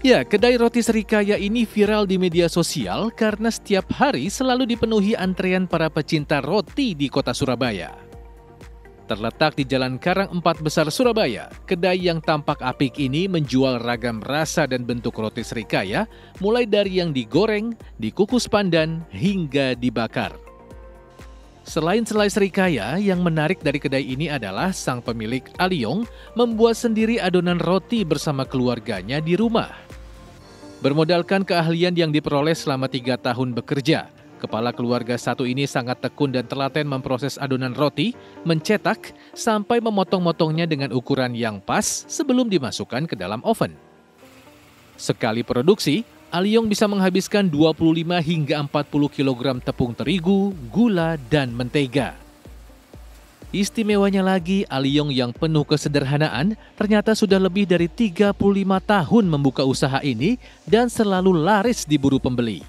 Ya, kedai roti Srikaya ini viral di media sosial karena setiap hari selalu dipenuhi antrean para pecinta roti di kota Surabaya. Terletak di Jalan Karang 4 Besar Surabaya, kedai yang tampak apik ini menjual ragam rasa dan bentuk roti Srikaya, mulai dari yang digoreng, dikukus pandan, hingga dibakar. Selain selai Srikaya, yang menarik dari kedai ini adalah sang pemilik Aliong membuat sendiri adonan roti bersama keluarganya di rumah. Bermodalkan keahlian yang diperoleh selama 3 tahun bekerja, kepala keluarga satu ini sangat tekun dan telaten memproses adonan roti, mencetak, sampai memotong-motongnya dengan ukuran yang pas sebelum dimasukkan ke dalam oven. Sekali produksi, Aliong bisa menghabiskan 25 hingga 40 kg tepung terigu, gula, dan mentega. Istimewanya lagi, Aliong yang penuh kesederhanaan ternyata sudah lebih dari 35 tahun membuka usaha ini dan selalu laris diburu pembeli.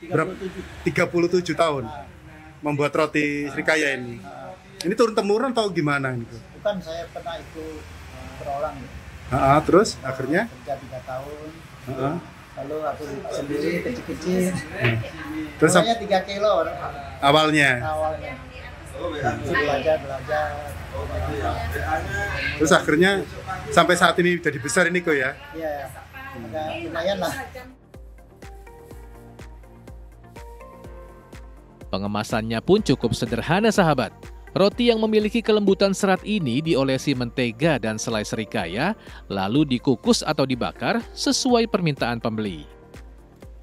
37 tahun membuat roti Srikaya ini. Ini turun-temurun atau gimana? Bukan, saya pernah ikut berorang. Terus akhirnya? Kerja 3 tahun. Lalu aku sendiri kecil-kecil. Terus awalnya 3 kilo. Awalnya. Belajar. Terus akhirnya sampai saat ini jadi besar ini kok ya? Iya, lumayan lah. Pengemasannya pun cukup sederhana, sahabat. Roti yang memiliki kelembutan serat ini diolesi mentega dan selai Srikaya, lalu dikukus atau dibakar sesuai permintaan pembeli.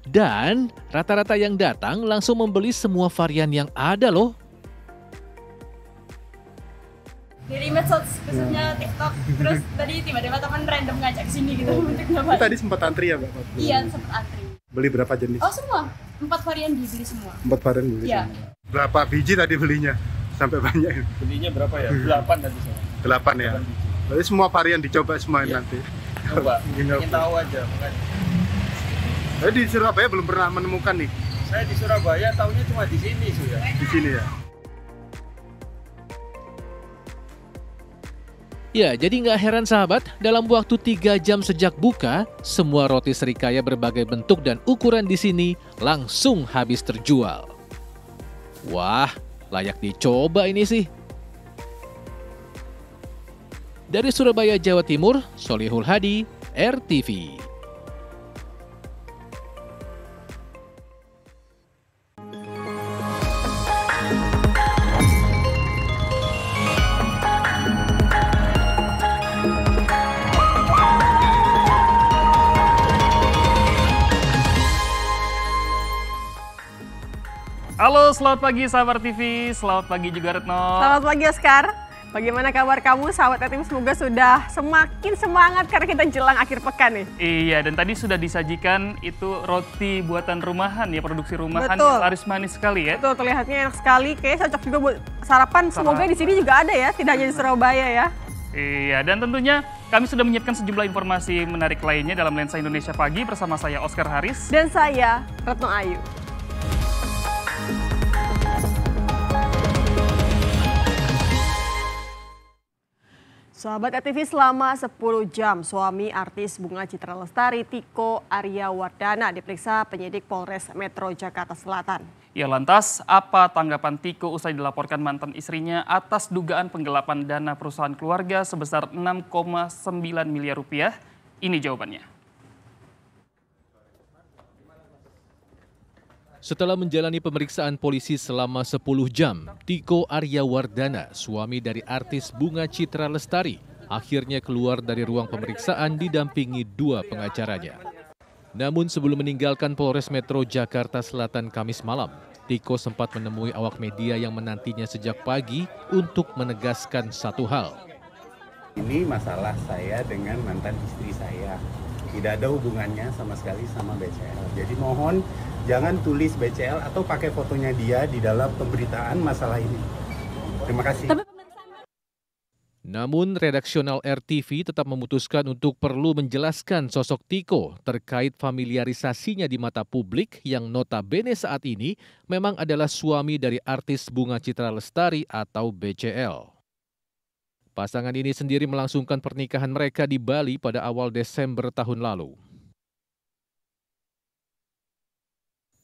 Dan rata-rata yang datang langsung membeli semua varian yang ada loh. Dari medsos, khususnya TikTok, terus tadi tiba-tiba teman random ngajak sini gitu untuk nyobain. Tadi sempat antri ya, Mbak? Iya, sempat antri. Beli berapa jenis? Oh, semua. 4 varian dibeli semua. 4 varian beli Iya. semua. Berapa biji tadi belinya? Sampai banyak. Belinya berapa ya? 8 tadi saya. 8 ya? Berarti semua varian dicoba semua nanti? Coba, ingin tahu aja. Saya di Surabaya belum pernah menemukan nih. Saya di Surabaya tahunya cuma di sini sudah. Di sini ya? Ya, jadi nggak heran sahabat, dalam waktu 3 jam sejak buka, semua roti Srikaya berbagai bentuk dan ukuran di sini langsung habis terjual. Wah, layak dicoba ini sih. Dari Surabaya, Jawa Timur, Solihul Hadi, RTV. Halo, selamat pagi sahabat TV, selamat pagi juga Retno. Selamat pagi Oscar, bagaimana kabar kamu sahabat TV? Semoga sudah semakin semangat karena kita jelang akhir pekan nih. Iya, dan tadi sudah disajikan itu roti buatan rumahan ya, produksi rumahan. Betul. Yang laris manis sekali ya. Betul, terlihatnya enak sekali, kayaknya cocok juga buat sarapan. Semoga di sini juga ada ya, tidak hanya di Surabaya ya. Iya, dan tentunya kami sudah menyiapkan sejumlah informasi menarik lainnya dalam Lensa Indonesia Pagi bersama saya Oscar Haris. Dan saya Retno Ayu. Sahabat RTV, selama 10 jam suami artis Bunga Citra Lestari Tiko Aryawardana diperiksa penyidik Polres Metro Jakarta Selatan. Ya, lantas apa tanggapan Tiko usai dilaporkan mantan istrinya atas dugaan penggelapan dana perusahaan keluarga sebesar 6,9 miliar rupiah? Ini jawabannya. Setelah menjalani pemeriksaan polisi selama 10 jam, Tiko Aryawardana, suami dari artis Bunga Citra Lestari, akhirnya keluar dari ruang pemeriksaan didampingi 2 pengacaranya. Namun sebelum meninggalkan Polres Metro Jakarta Selatan Kamis malam, Tiko sempat menemui awak media yang menantinya sejak pagi untuk menegaskan satu hal. Ini masalah saya dengan mantan istri saya. Tidak ada hubungannya sama sekali sama BCL. Jadi mohon jangan tulis BCL atau pakai fotonya dia di dalam pemberitaan masalah ini. Terima kasih. Namun redaksional RTV tetap memutuskan untuk perlu menjelaskan sosok Tiko terkait familiarisasinya di mata publik yang notabene saat ini memang adalah suami dari artis Bunga Citra Lestari atau BCL. Pasangan ini sendiri melangsungkan pernikahan mereka di Bali pada awal Desember tahun lalu.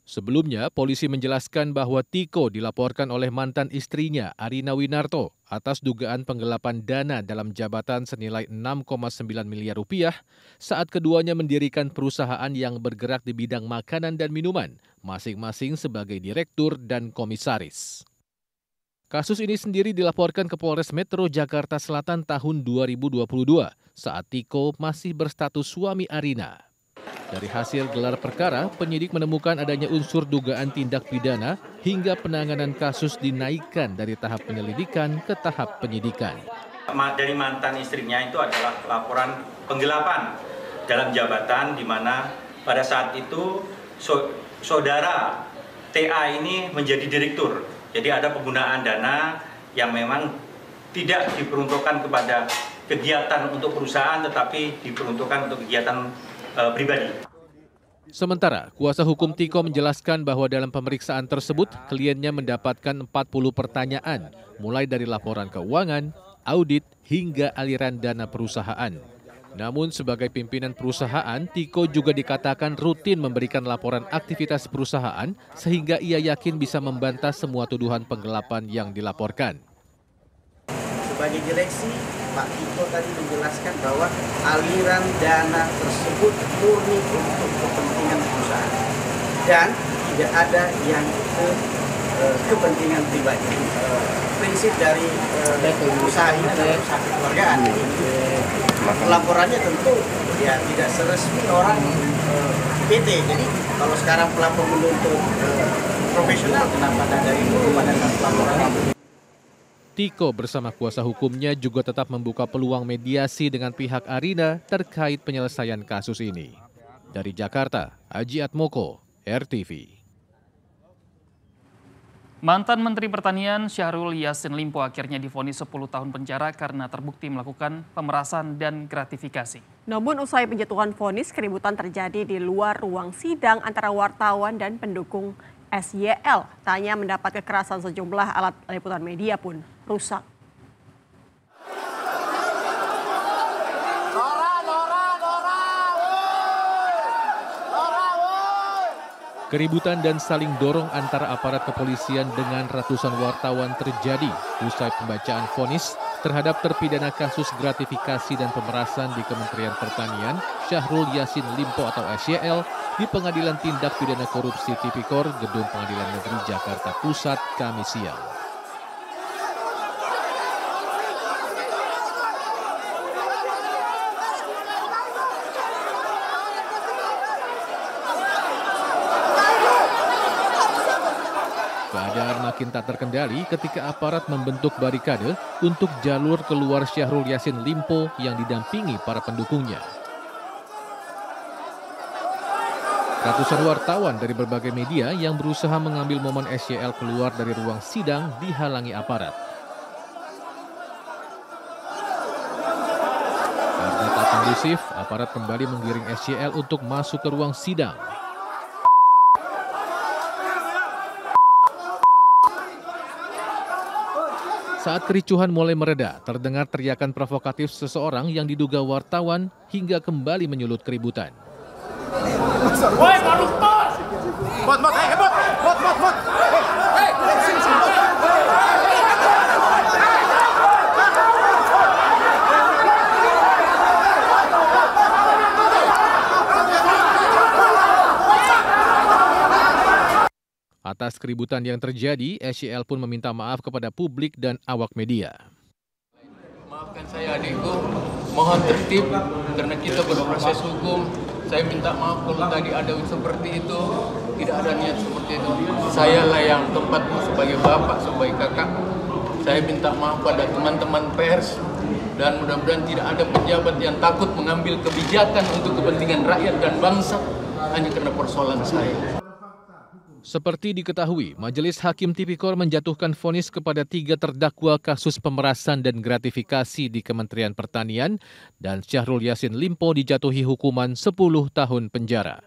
Sebelumnya, polisi menjelaskan bahwa Tiko dilaporkan oleh mantan istrinya, Arina Winarto, atas dugaan penggelapan dana dalam jabatan senilai 6,9 miliar rupiah saat keduanya mendirikan perusahaan yang bergerak di bidang makanan dan minuman, masing-masing sebagai direktur dan komisaris. Kasus ini sendiri dilaporkan ke Polres Metro Jakarta Selatan tahun 2022 saat Tiko masih berstatus suami Arina. Dari hasil gelar perkara, penyidik menemukan adanya unsur dugaan tindak pidana hingga penanganan kasus dinaikkan dari tahap penyelidikan ke tahap penyidikan. Dari mantan istrinya itu adalah laporan penggelapan dalam jabatan di mana pada saat itu saudara TA ini menjadi direktur. Jadi ada penggunaan dana yang memang tidak diperuntukkan kepada kegiatan untuk perusahaan tetapi diperuntukkan untuk kegiatan pribadi. Sementara, kuasa hukum Tiko menjelaskan bahwa dalam pemeriksaan tersebut, kliennya mendapatkan 40 pertanyaan, mulai dari laporan keuangan, audit, hingga aliran dana perusahaan. Namun sebagai pimpinan perusahaan, Tiko juga dikatakan rutin memberikan laporan aktivitas perusahaan, sehingga ia yakin bisa membantah semua tuduhan penggelapan yang dilaporkan. Sebagai direksi, Pak Tiko tadi menjelaskan bahwa aliran dana tersebut murni untuk kepentingan perusahaan dan tidak ada yang kepentingan pribadi. Prinsip dari usaha ini adalah usaha kekeluargaan. Laporannya tentu ya tidak seresmi orang PT. Jadi kalau sekarang pelapor menuntut profesional, kenapa ada dari dulu pada saat laporan itu? Tiko bersama kuasa hukumnya juga tetap membuka peluang mediasi dengan pihak Arina terkait penyelesaian kasus ini. Dari Jakarta, Aji Atmoko, RTV. Mantan Menteri Pertanian Syahrul Yassin Limpo akhirnya divonis 10 tahun penjara karena terbukti melakukan pemerasan dan gratifikasi. Namun usai penjatuhan vonis, keributan terjadi di luar ruang sidang antara wartawan dan pendukung SYL. Tanya mendapat kekerasan sejumlah alat liputan media pun rusak. Keributan dan saling dorong antara aparat kepolisian dengan ratusan wartawan terjadi usai pembacaan vonis terhadap terpidana kasus gratifikasi dan pemerasan di Kementerian Pertanian Syahrul Yassin Limpo atau SYL di Pengadilan Tindak Pidana Korupsi Tipikor Gedung Pengadilan Negeri Jakarta Pusat Kamis siang. Keadaan makin tak terkendali ketika aparat membentuk barikade untuk jalur keluar Syahrul Yassin Limpo yang didampingi para pendukungnya. Ratusan wartawan dari berbagai media yang berusaha mengambil momen SYL keluar dari ruang sidang dihalangi aparat. Karena tak kondusif, aparat kembali menggiring SYL untuk masuk ke ruang sidang. Saat kericuhan mulai mereda, terdengar teriakan provokatif seseorang yang diduga wartawan hingga kembali menyulut keributan. Woi, koruptor! Bot! Atas keributan yang terjadi, SYL pun meminta maaf kepada publik dan awak media. Maafkan saya adikku, mohon tertib karena kita berproses hukum. Saya minta maaf kalau tadi ada seperti itu, tidak ada niat seperti itu. Sayalah yang tempatmu sebagai bapak, sebagai kakak. Saya minta maaf pada teman-teman pers dan mudah-mudahan tidak ada pejabat yang takut mengambil kebijakan untuk kepentingan rakyat dan bangsa hanya karena persoalan saya. Seperti diketahui, Majelis Hakim Tipikor menjatuhkan vonis kepada 3 terdakwa kasus pemerasan dan gratifikasi di Kementerian Pertanian dan Syahrul Yassin Limpo dijatuhi hukuman 10 tahun penjara.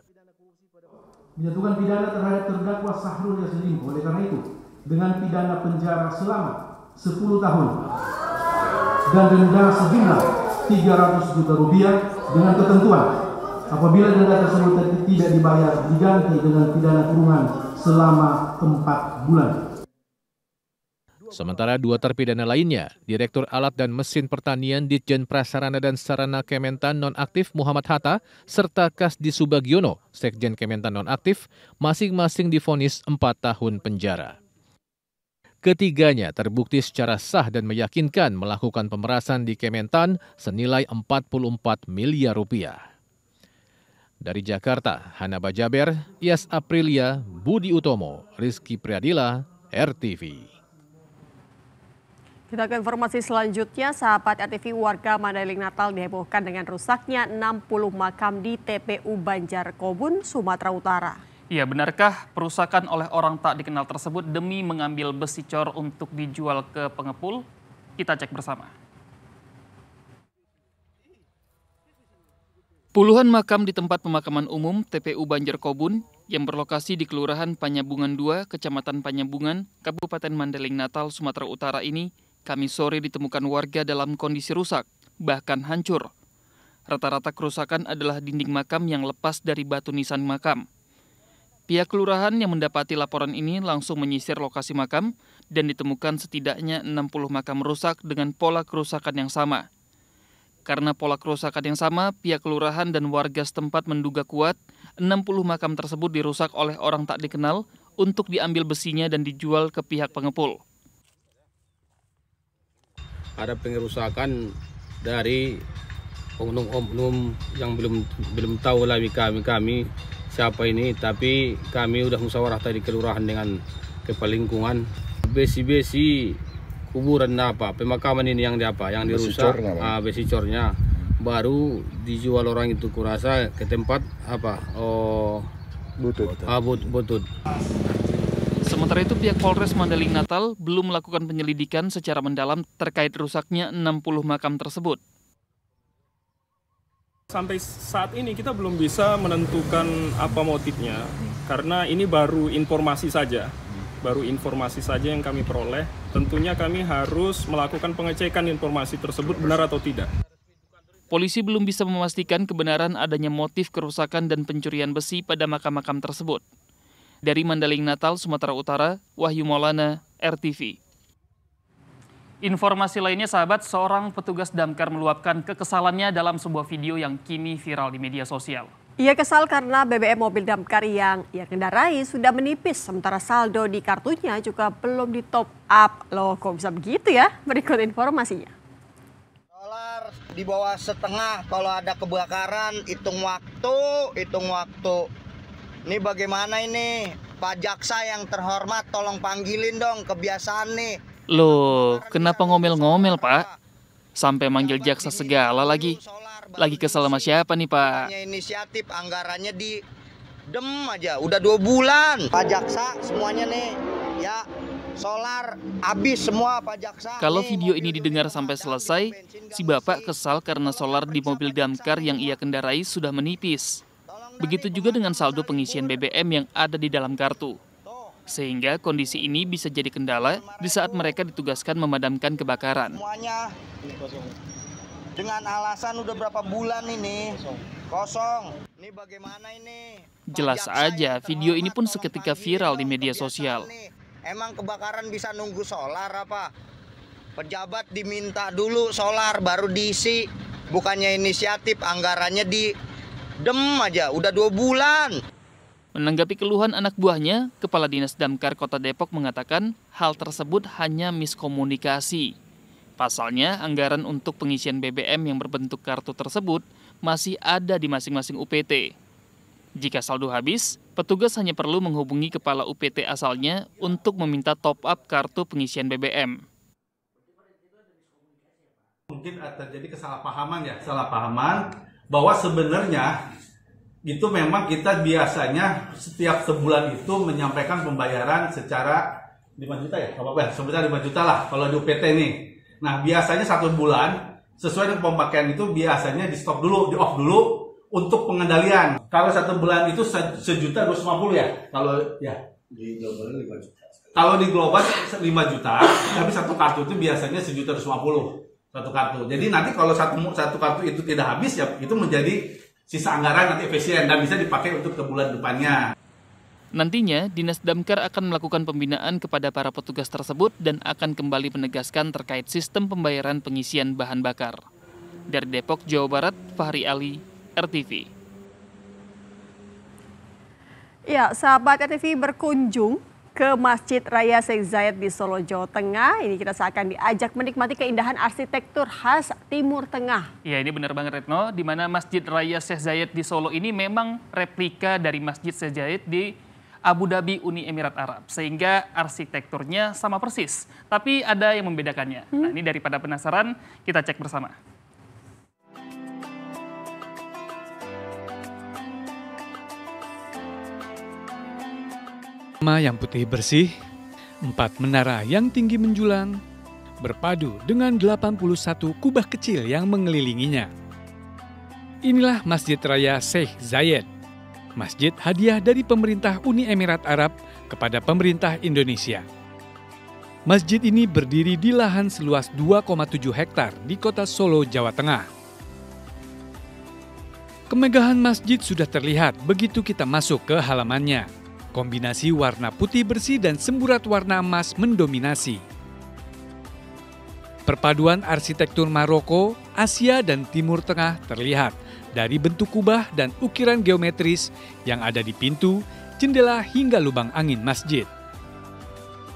Menjatuhkan pidana terhadap terdakwa Syahrul Yassin Limpo oleh karena itu dengan pidana penjara selama 10 tahun. dan denda sejumlah Rp300 juta dengan ketentuan apabila denda tersebut tidak dibayar diganti dengan pidana kurungan selama 4 bulan. Sementara 2 terpidana lainnya, Direktur Alat dan Mesin Pertanian Ditjen Prasarana dan Sarana Kementan nonaktif Muhammad Hatta, serta Kasdi Subagiono, Sekjen Kementan nonaktif, masing-masing divonis 4 tahun penjara. Ketiganya terbukti secara sah dan meyakinkan melakukan pemerasan di Kementan senilai Rp44 miliar. Dari Jakarta, Hanaba Jaber, Yas Aprilia, Budi Utomo, Rizky Priadila, RTV. Kita ke informasi selanjutnya, sahabat RTV, warga Mandailing Natal dihebohkan dengan rusaknya 60 makam di TPU Banjarkobun, Sumatera Utara. Ya, benarkah perusakan oleh orang tak dikenal tersebut demi mengambil besi cor untuk dijual ke pengepul? Kita cek bersama. Puluhan makam di tempat pemakaman umum TPU Banjarkobun yang berlokasi di Kelurahan Panyabungan 2, Kecamatan Panyabungan, Kabupaten Mandailing Natal, Sumatera Utara ini Kamis sore ditemukan warga dalam kondisi rusak, bahkan hancur. Rata-rata kerusakan adalah dinding makam yang lepas dari batu nisan makam. Pihak kelurahan yang mendapati laporan ini langsung menyisir lokasi makam dan ditemukan setidaknya 60 makam rusak dengan pola kerusakan yang sama. Karena pola kerusakan yang sama, pihak kelurahan dan warga setempat menduga kuat 60 makam tersebut dirusak oleh orang tak dikenal untuk diambil besinya dan dijual ke pihak pengepul. Ada pengerusakan dari oknum-oknum yang belum tahu lagi kami siapa ini, tapi kami udah musyawarah tadi kelurahan dengan kepala lingkungan. Besi-besi kuburan pemakaman ini yang dirusak, besi cornya baru dijual orang itu, kurasa ke tempat butut. Sementara itu pihak Polres Mandailing Natal belum melakukan penyelidikan secara mendalam terkait rusaknya 60 makam tersebut. Sampai saat ini kita belum bisa menentukan apa motifnya, karena ini baru informasi saja. Baru informasi saja yang kami peroleh. Tentunya kami harus melakukan pengecekan informasi tersebut benar atau tidak. Polisi belum bisa memastikan kebenaran adanya motif kerusakan dan pencurian besi pada makam-makam tersebut. Dari Mandailing Natal, Sumatera Utara, Wahyu Maulana, RTV. Informasi lainnya, sahabat, seorang petugas damkar meluapkan kekesalannya dalam sebuah video yang kini viral di media sosial. Ia kesal karena BBM mobil damkar yang ia kendarai sudah menipis, sementara saldo di kartunya juga belum di top up. Loh, kok bisa begitu ya? Berikut informasinya. Solar di bawah setengah, kalau ada kebakaran hitung waktu. Ini bagaimana ini? Pak Jaksa yang terhormat, tolong panggilin dong, kebiasaan nih. Loh, kenapa ngomel-ngomel, Pak? Sampai manggil jaksa segala lagi. Lagi kesel sama siapa nih, Pak? Inisiatif anggarannya di aja, udah 2 bulan. Pak Jaksa semuanya nih, ya solar habis semua Pak Jaksa. Kalau video ini didengar sampai selesai, si Bapak kesal karena solar di mobil damkar yang ia kendarai sudah menipis. Begitu juga dengan saldo pengisian BBM yang ada di dalam kartu. Sehingga kondisi ini bisa jadi kendala di saat mereka ditugaskan memadamkan kebakaran. Semuanya dengan alasan udah berapa bulan ini kosong. Ini bagaimana ini? Jelas aja, video ini pun seketika viral di media sosial. Emang kebakaran bisa nunggu solar apa? Pejabat diminta dulu solar baru diisi. Bukannya inisiatif, anggarannya di aja, udah 2 bulan. Menanggapi keluhan anak buahnya, Kepala Dinas Damkar Kota Depok mengatakan hal tersebut hanya miskomunikasi. Pasalnya, anggaran untuk pengisian BBM yang berbentuk kartu tersebut masih ada di masing-masing UPT. Jika saldo habis, petugas hanya perlu menghubungi kepala UPT asalnya untuk meminta top-up kartu pengisian BBM. Mungkin terjadi kesalahpahaman bahwa sebenarnya itu memang kita biasanya setiap sebulan itu menyampaikan pembayaran secara 5 juta ya, sebesar 5 juta lah kalau di UPT nih. Nah biasanya 1 bulan sesuai dengan pemakaian itu biasanya di stop dulu, di off dulu untuk pengendalian. Kalau 1 bulan itu 1.250.000 ya, kalau ya di global 5 juta. Kalau di global 5 juta, tapi satu kartu itu biasanya 1.250.000. Satu kartu. Jadi nanti kalau satu kartu itu tidak habis, ya itu menjadi sisa anggaran nanti efisien dan bisa dipakai untuk ke bulan depannya. Nantinya, Dinas Damkar akan melakukan pembinaan kepada para petugas tersebut dan akan kembali menegaskan terkait sistem pembayaran pengisian bahan bakar. Dari Depok, Jawa Barat, Fahri Ali, RTV. Ya, sahabat RTV berkunjung ke Masjid Raya Syekh Zayed di Solo, Jawa Tengah. Ini kita seakan diajak menikmati keindahan arsitektur khas Timur Tengah. Ya, ini benar banget Retno, di mana Masjid Raya Syekh Zayed di Solo ini memang replika dari Masjid Syekh Zayed di Abu Dhabi, Uni Emirat Arab. Sehingga arsitekturnya sama persis, tapi ada yang membedakannya. Nah, ini daripada penasaran, kita cek bersama. Yang putih bersih, 4 menara yang tinggi menjulang, berpadu dengan 81 kubah kecil yang mengelilinginya. Inilah Masjid Raya Syekh Zayed, masjid hadiah dari pemerintah Uni Emirat Arab kepada pemerintah Indonesia. Masjid ini berdiri di lahan seluas 2,7 hektar di kota Solo, Jawa Tengah. Kemegahan masjid sudah terlihat begitu kita masuk ke halamannya. Kombinasi warna putih bersih dan semburat warna emas mendominasi. Perpaduan arsitektur Maroko, Asia, dan Timur Tengah terlihat dari bentuk kubah dan ukiran geometris yang ada di pintu, jendela, hingga lubang angin masjid.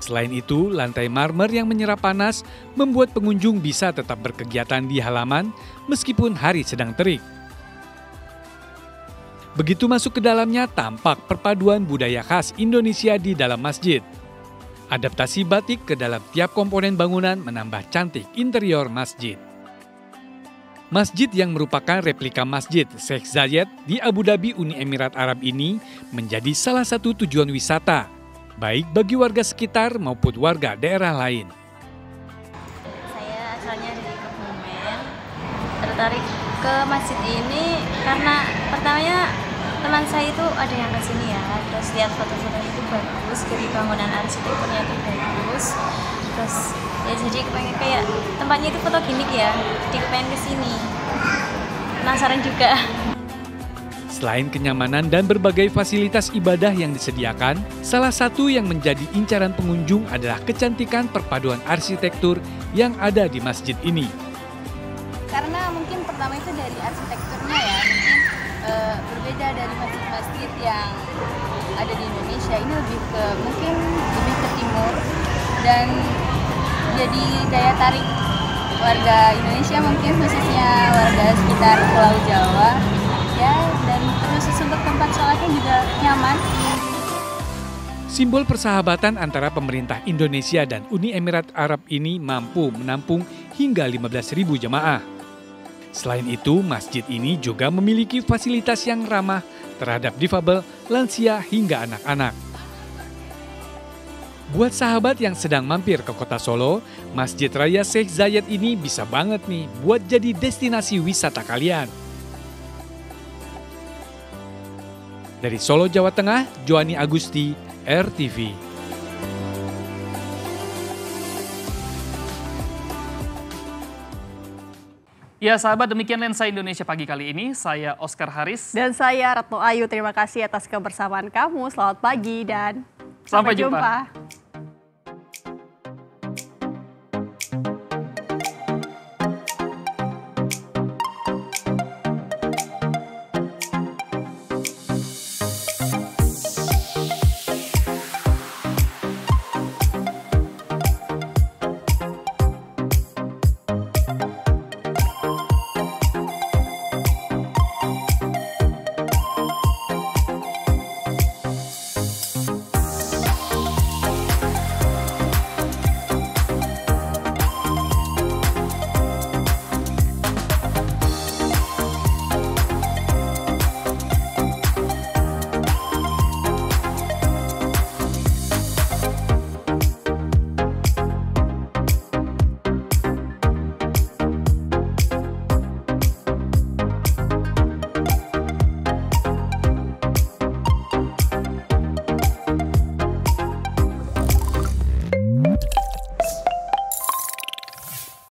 Selain itu, lantai marmer yang menyerap panas membuat pengunjung bisa tetap berkegiatan di halaman meskipun hari sedang terik. Begitu masuk ke dalamnya, tampak perpaduan budaya khas Indonesia di dalam masjid. Adaptasi batik ke dalam tiap komponen bangunan menambah cantik interior masjid. Masjid yang merupakan replika Masjid Syekh Zayed di Abu Dhabi, Uni Emirat Arab ini menjadi salah satu tujuan wisata, baik bagi warga sekitar maupun warga daerah lain. Saya asalnya dari Kebumen, tertarik ke masjid ini karena pertamanya teman saya itu ada yang kesini ya, terus lihat foto-foto itu bagus, dari bangunan arsitekturnya itu bagus, terus ya jadi kepengen kayak tempatnya itu fotogenik ya, jadi kepengen kesini, penasaran juga. Selain kenyamanan dan berbagai fasilitas ibadah yang disediakan, salah satu yang menjadi incaran pengunjung adalah kecantikan perpaduan arsitektur yang ada di masjid ini. Karena mungkin pertama itu dari arsitekturnya ya, mungkin berbeda dari masjid-masjid yang ada di Indonesia. Ini mungkin lebih ke timur dan jadi daya tarik warga Indonesia, mungkin khususnya warga sekitar Pulau Jawa ya, dan khusus untuk tempat sholatnya juga nyaman. Simbol persahabatan antara pemerintah Indonesia dan Uni Emirat Arab ini mampu menampung hingga 15.000 jemaah. Selain itu, masjid ini juga memiliki fasilitas yang ramah terhadap difabel, lansia, hingga anak-anak. Buat sahabat yang sedang mampir ke kota Solo, Masjid Raya Syekh Zayed ini bisa banget nih buat jadi destinasi wisata kalian. Dari Solo, Jawa Tengah, Joani Agusti, RTV. Ya sahabat, demikian Lensa Indonesia pagi kali ini. Saya Oscar Haris. Dan saya Retno Ayu. Terima kasih atas kebersamaan kamu. Selamat pagi dan sampai jumpa.